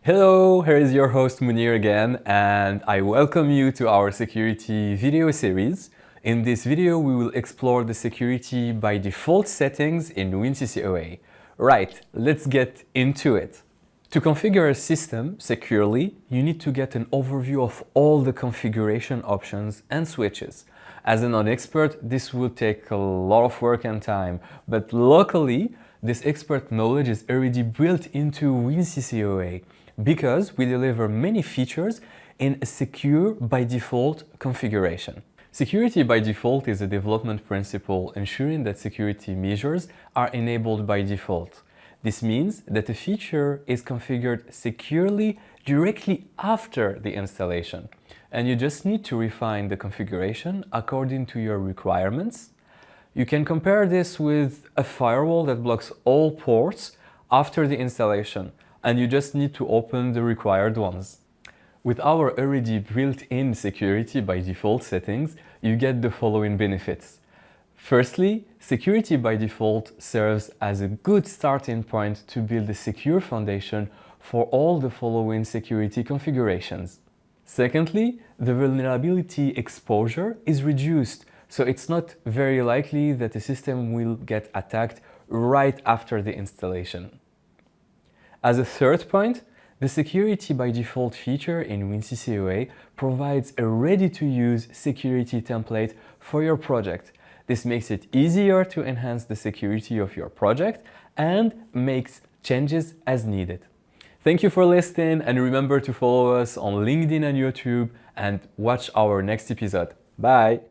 Hello, here is your host Munir again, and I welcome you to our security video series. In this video, we will explore the security by default settings in WinCC OA. Right, let's get into it. To configure a system securely, you need to get an overview of all the configuration options and switches. As a non-expert, this will take a lot of work and time, but luckily, this expert knowledge is already built into WinCC OA because we deliver many features in a secure by default configuration. Security by default is a development principle ensuring that security measures are enabled by default. This means that a feature is configured securely directly after the installation, and you just need to refine the configuration according to your requirements. You can compare this with a firewall that blocks all ports after the installation, and you just need to open the required ones. With our already built-in security by default settings, you get the following benefits. Firstly, security by default serves as a good starting point to build a secure foundation for all the following security configurations. Secondly, the vulnerability exposure is reduced, so it's not very likely that the system will get attacked right after the installation. As a third point, the security by default feature in WinCC OA provides a ready-to-use security template for your project. This makes it easier to enhance the security of your project and makes changes as needed. Thank you for listening, and remember to follow us on LinkedIn and YouTube and watch our next episode. Bye!